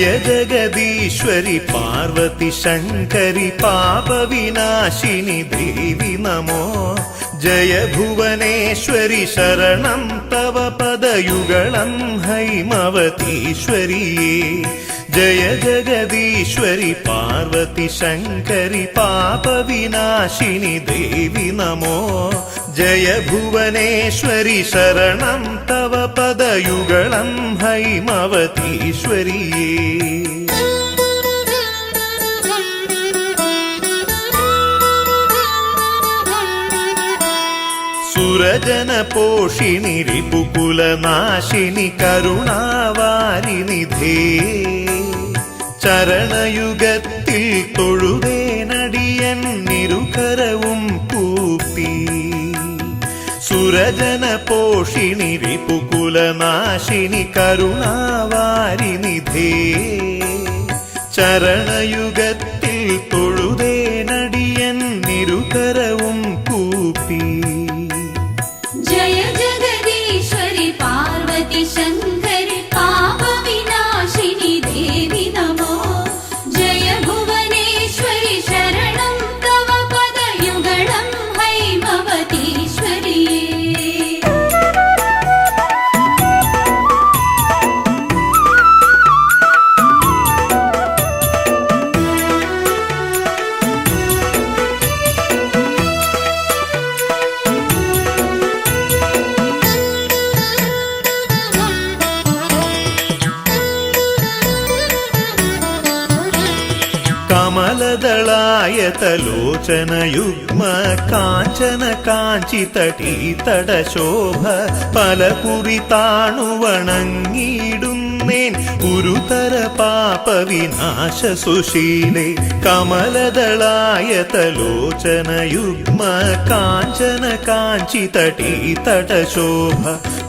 जय जगदीश्वरि पार्वती शङ्करि पापविनाशिनि देवि नमो जय भुवनेश्वरि शरणं तव पदयुगलं हैमवतीश्वरिये जय जगदीश्वरि पार्वती शङ्करि पापविनाशिनि देवि नमो जय भुवनेश्वरि शरणं तव पदयुगलं हैमवतीश्वरिये सुरजनपोषिणि रिपुकुलनाशिनि करुणावारिनिधे ചരണയുഗത്തിൽ തൊഴുവേനടിയൻ നിരുകരവും കൂപ്പി സുരജന പോഷിണി റിപുകുലനാശിനി കരുണാവാരിനിധേ ചരണയുഗത്തിൽ തൊഴുവേനടിയൻ നിരുകരവും കൂപ്പി ജയ ജഗദീശ്വരി പാർവതി ശങ്കരി പാപവിനാശിനി ദേവി നമോ ജയ ഭുവനേശ്വരി ശരണം തവ പദയുഗളം ഹൈമവതീശ്വരിയേ കമലദളായതലോചനയുഗ്മ കാഞ്ചന കാഞ്ചിതടീതടശോഭ പലകുറി താണുവണങ്ങിയിടുന്നേൻ ഗുരുതര പാപവിനാശ സുശീലേ കമലദളായതലോചനയുഗ്മ കാഞ്ചന കാഞ്ചിതടീതടശോഭ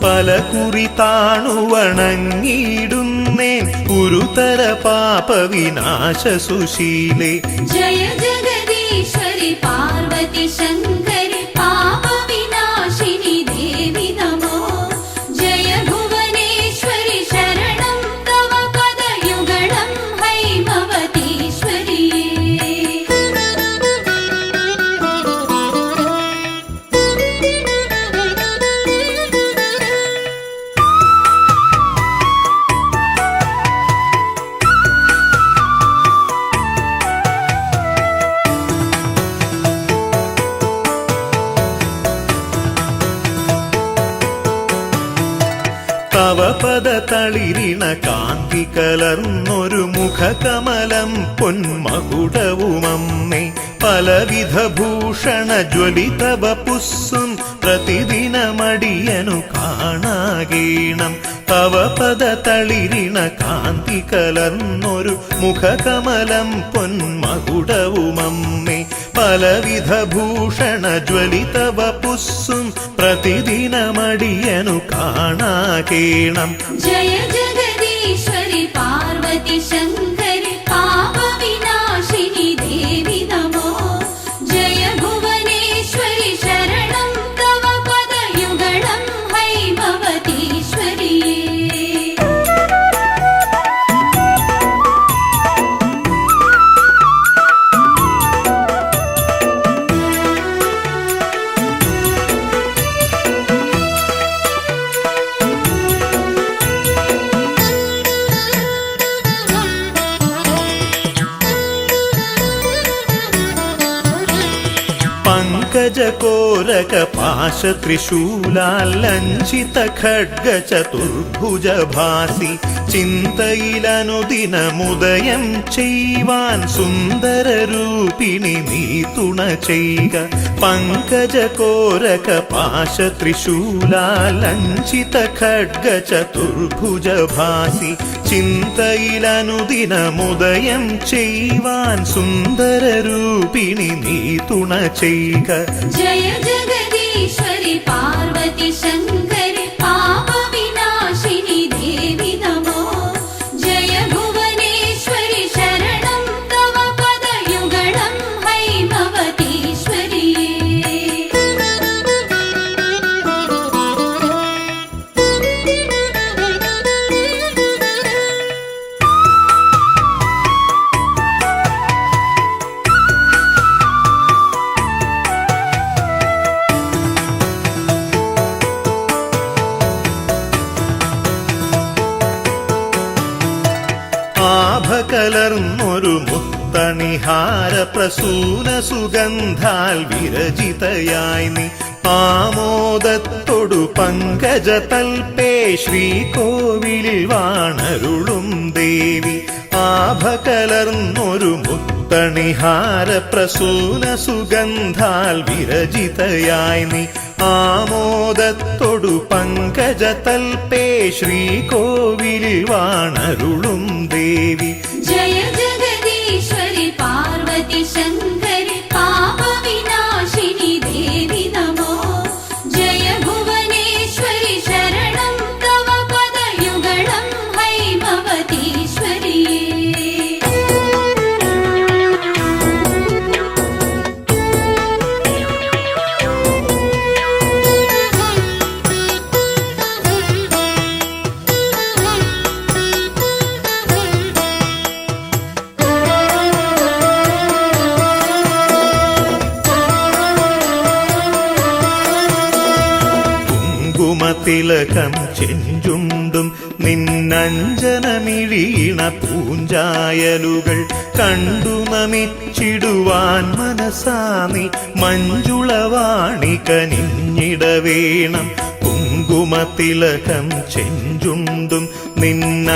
പലകുറി താണുവണങ്ങിയിടുന്നേൻ ഗുരുതര പാപവിനാശ സുശീലേ ജയ ജഗദീശ്വരി പാർവതി ശങ്കരി പാപവിനാശിനി ദേവി നമോ ജയ ഭുവനേശ്വരി ശരണം തവ പദയുഗളം ഹൈമവതീശ്വരിയേ തവ പദ തളിരിണ കാന്തി കലർന്നൊരു മുഖകമലം പൊന്മകുടവുമമ്മേ പലവിധ ഭൂഷണ ജ്വലിത വപുസ്സും പ്രതിദിനമടിയനു കാണാകേണം തവ പദ തളിരിണ കാന്തി കലർന്നൊരു മുഖകമലം പൊന്മകുടവുമമ്മേ പലവിധ ഭൂഷണ ജ്വലിത വപുസ്സും പ്രതിദിനമടിയനു കാണാകേണം ജയ ജഗദീശ്വരി പാർവതി ശങ്കരി പാപവിനാശിനി ദേവി നമോ ജയ ഭുവനേശ്വരി ശരണം തവ പദയുഗളം ഹൈമവതീശ്വരിയേ पंकजकोरक पाश त्रिशूलालञ्छित खड्ग चतुर्भुज भासि चिन्तയിലനുദിനമുദയം ചെയ്യുവാൻ സുന്ദര രൂപിണി നീ തുണ ചെയ്യുക പങ്കജകോരക പാശ ത്രിശൂലാലഞ്ചിത ഖഡ്ഗ ചതുർഭുജ ഭാസി ചിന്തയിലനുദിനമുദയം ചെയ്യുവാൻ സുന്ദര രൂപിണി നീ തുണ ചെയ്യുക ജയ ജഗദീശ്വരി പാർവതി ശങ്കരി പാപവിനാശിനി ദേവി നമോ ജയ ഭുവനേശ്വരി ശരണം തവ പദയുഗളം ഹൈമവതീശ്വരിയേ മുത്തണിഹാര പ്രസൂന സുഗന്ധാൽ വിരചിതയായി നീ ആമോദത്തൊടു പങ്കജതൽപേ ശ്രീകോവിലിൽ വാണരുളും ദേവി ആഭ കലർന്നൊരു മുത്തണിഹാര പ്രസൂന സുഗന്ധാൽ വിരചിതയായി നീ ആമോദത്തൊടു പങ്കജതൽപേ ശ്രീകോവിലിൽ വാണരുളും ദേവി ജയ ജഗദീശ്വരി പാർവതി ശങ്കരി പാപവിനാശിനി ദേവി നമോ ജയ ഭുവനേശ്വരി ശരണം തവ പദയുഗളം ഹൈമവതീശ്വരിയേ തിലകം ചെഞ്ചുണ്ടും നിന്നഞ്ജനമിഴീണ പൂഞ്ചായലുകൾ കണ്ടു നമിച്ചിടുവാൻ മനസാനി മഞ്ജുളവാണി കനിഞ്ഞിടവേണം കുങ്കുമത്തിലകം ചെഞ്ചുണ്ടും നിന്നഞ്ജനമിഴീണ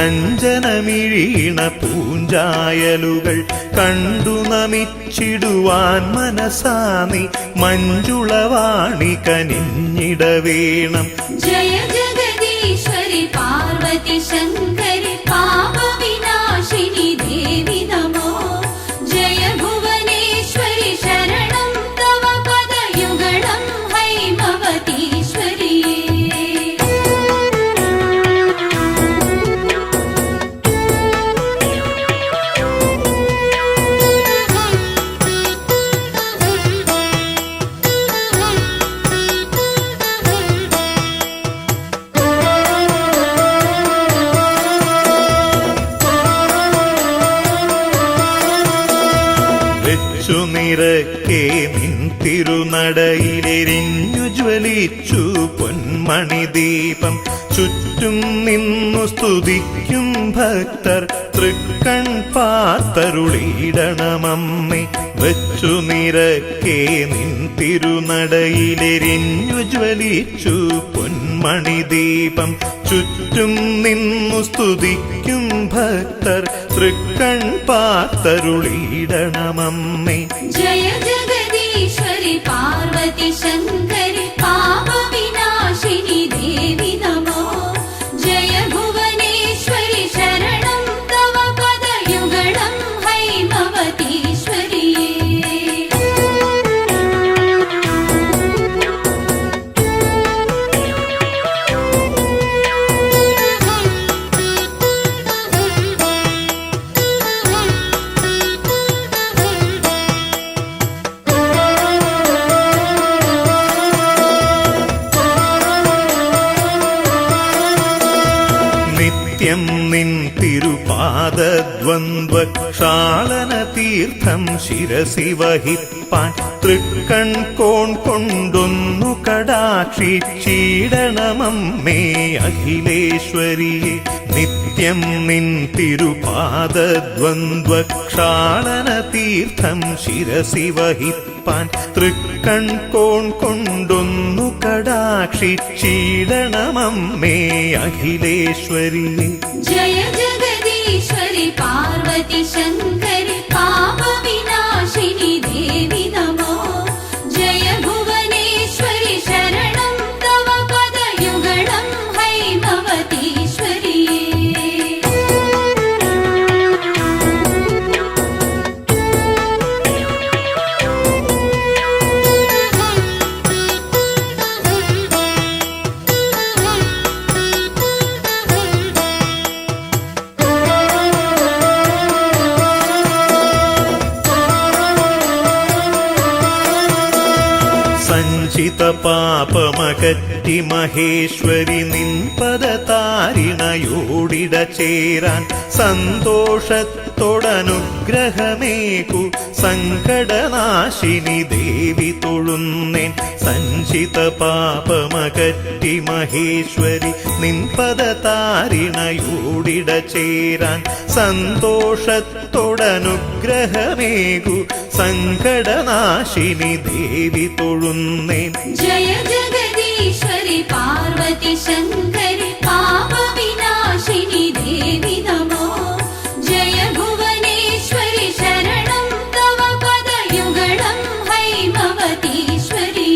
പൂഞ്ചായലുകൾ കണ്ടു നമിച്ചിടുവാൻ മനസാനി മഞ്ജുളവാണി കനിഞ്ഞിടവേണം ജയ ജഗദീശ്വരി പാർവതി ശങ്കരി പാപവിനാശിനി ദേവി നമോ ജയ ഭുവനേശ്വരി ശരണം തവ പദയുഗളം ഹൈമവതീശ്വരിയേ നിറക്കെ നിൻ തിരുനടയിലെരിഞ്ഞു ജ്വലിച്ചു പൊന്മണി ദീപം ചുറ്റും നിന്നു സ്തുതിക്കും ഭക്തർ തൃക്കൺ പാർത്തരുളിടണമമ്മേ വെച്ചു നിറക്കെ നിൻ തിരുനടയിലെരിഞ്ഞു ജ്വലിച്ചു പൊന്മണി ദീപം ചുറ്റും നിന്നു സ്തുതിക്കും ഭക്തർ തൃക്കൺ പാർത്തരുളിടണമമ്മേ ജയ ജഗദീശ്വരി പാർവതി ശങ്കരി പാപവിനാശിനി ദേവി നമോ ജയ ഭുവനേശ്വരി ശരണം തവ പദയുഗളം ഹൈമവതീശ്വരിയേ നിത്യം നിൻ തിരുപാദദ്വന്ദ്വക്ഷാളന തീർത്ഥം ശിരസി വഹിപ്പാൻ തൃക്കൺ കോൺ കൊണ്ടൊന്നു കടാക്ഷിച്ചിടണമമ്മേ അഖിലേശ്വരിയെ നിത്യം നിൻ തിരുപാദദ്വന്ദ്വക്ഷാളന തീർത്ഥം ശിരസി വഹിപ്പാൻ തൃക്കൺ കോൺ കൊണ്ടൊന്നു കടാക്ഷിച്ചിടണമമ്മേ അഖിലേശ്വരിയെ ജയ ജഗദീശ്വരി പാർവതി ശങ്കരി പാപവിനാശിനി ദേവി നമോ ജയ ഭുവനേശ്വരി ശരണം തവ പദയുഗളം ഹൈമവതീശ്വരിയേ സഞ്ചിത പാപമകറ്റി മഹേശ്വരി നിൻപദതാരിണയോടിട ചേരാൻ സന്തോഷത്തോടനുഗ്രഹമേകു സങ്കടനാശിനി ദേവി തൊഴുന്നേൻ സഞ്ചിത പാപമകറ്റി മഹേശ്വരി നിൻപദ താരിണയോടിട ചേരാൻ സന്തോഷത്തോടനുഗ്രഹമേകു സങ്കടനാശിനി ദേവി തൊഴുന്നേൻ. ജയ ജഗദീശ്വരി പാർവതി ശങ്കരി പാപവിനാശിനി ദേവി നമോ. ജയ ഭുവനേശ്വരി ശരണം തവ പദയുഗളം ഹൈമവതീശ്വരി.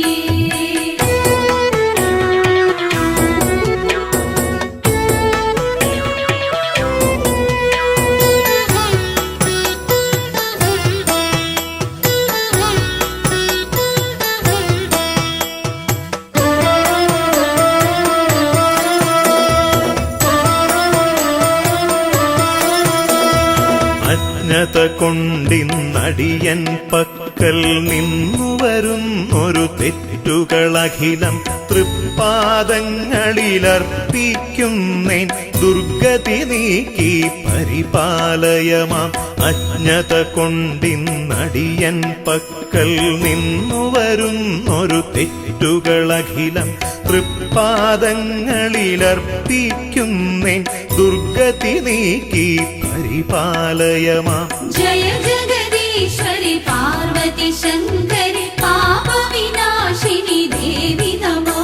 അജ്ഞത കൊണ്ടിന്നടിയൻ പക്കൽ നിന്നു വരുന്നൊരു തെറ്റുകളഖിലം തൃപ്പാദങ്ങളിലർപ്പിക്കുന്നേൻ ദുർഗതി നീക്കി പരിപാലയമാം. അജ്ഞത കൊണ്ടിന്നടിയൻ പക്കൽ നിന്നു വരുന്നൊരു തെറ്റുകളഖിലം തൃപ്പാദങ്ങളിലർപ്പിക്കുന്നേൻ ദുർഗതി നീക്കി പരിപാലയമാം. ജയ ജഗദീശ്വരി പാർവതി ശങ്കരി പാപവിനാശിനി ദേവി നമോ.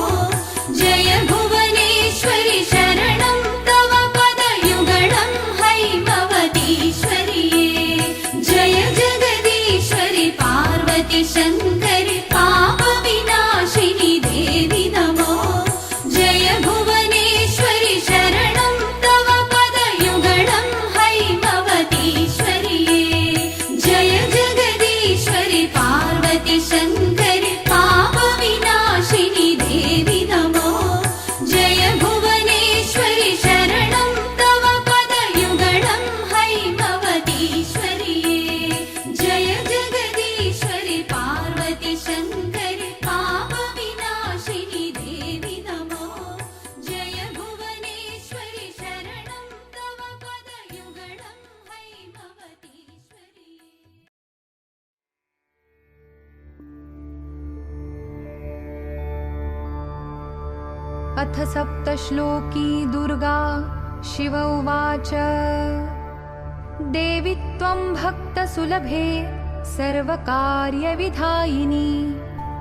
ജയ ഭുവനേശ്വരി ശരണം തവ പദയുഗളം ഹൈമവതീശ്വരി. ജയ ജഗദീശ്വരി പാർവതി ശങ്കരി പാപവിനാശിനി ദേവി നമോ. ജയ ഭുവനേശ്വരി ശരണം തവ പദയുഗളം ഹൈമവതീശ്വരി. ജയ ജഗദീശ്വരി പാർവതി ശങ്കരി പാപവിനാശിനി ദേവി നമോ. ജയ ഭുവനേശ്വരി ശരണം തവ പദയുഗളം ഹൈമവതീശ്വരി. ജയ ജഗദീശ്വരി പാർവതി ശങ്കരി പാപവിനാശിനി ദേവി നമോ. ജയ ഭുവനേശ്വരി ശരണം തവ പദയുഗളം ഹൈമവതീശ്വരി. अथ सप्तश्लोकी दुर्गा शिव उवाच देवि त्वं भक्तसुलभे सर्वकार्यविधायिनी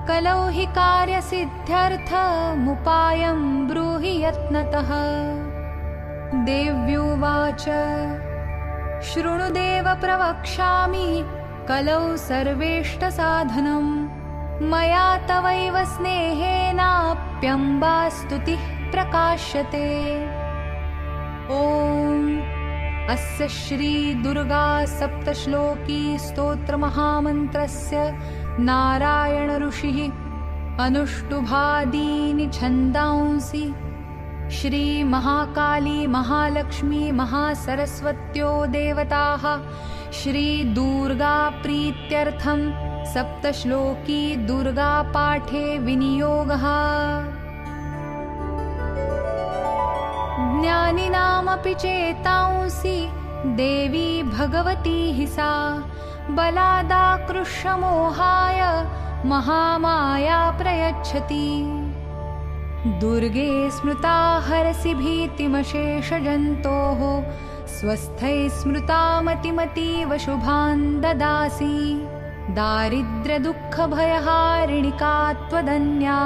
कलौ हि कार्यसिद्ध्यर्थमुपायं ब्रूहि यत्नतः। देव्युवाच शृणु देव प्रवक्ष्यामि कलौ सर्वेष्टसाधनम् मया तवैव स्नेहेनाप्यम्बा स्तुतिः प्रकाश्यते। ॐ अस्य श्री दुर्गा सप्तश्लोकी स्तोत्रमहामन्त्रस्य नारायण ऋषिः अनुष्टुभादीनि छन्दांसि श्री महाकाली महालक्ष्मी महासरस्वत्यो देवताः श्री दुर्गा प्रीत्यर्थं सप्तश्लोकी दुर्गा पाठे विनियोगः। ज्ञानिनामपि चेतांसि देवी भगवती हि सा बलादाकृष्यमोहाय महामाया प्रयच्छति। दुर्गे स्मृता हरसि भीतिमशेषजन्तोः स्वस्थैः स्मृता मतिमतीव शुभान् ददासि। दारिद्र्यदुःखभयहारिणिका त्वदन्या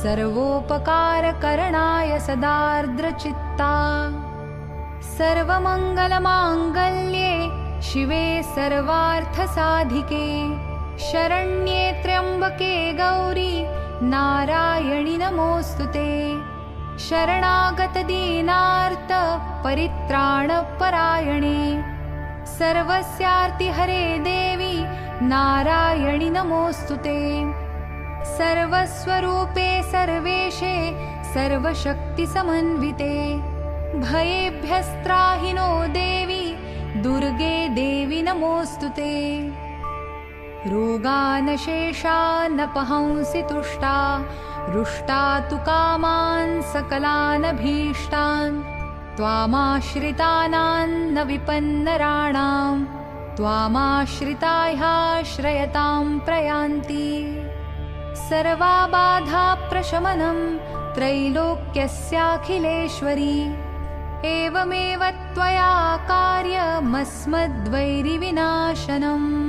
सर्वोपकारकरणाय सदार्द्रचित्ता। सर्वमङ्गलमाङ्गल्ये शिवे सर्वार्थसाधिके शरण्ये त्र्यम्बके गौरी नारायणि नमोऽस्तुते। शरणागतदीनार्त परित्राणपरायणे सर्वस्यार्तिहरे देवी नारायणि नमोऽस्तुते। सर्वस्वरूपे सर्वेशे सर्वशक्तिसमन्विते भयेभ्यस्त्राहि नो देवी दुर्गे देवी नमोऽस्तुते। रोगानशेषानपहंसि तुष्टा रुष्टा तु कामान् सकलानभीष्टान् त्वामाश्रितानां न विपन्नराणां त्वामाश्रितायाश्रयतां प्रयान्ति सर्वाबाधाप्रशमनं त्रैलोक्यस्याखिलेश्वरी एवमेव त्वया कार्यमस्मद्वैरिविनाशनम्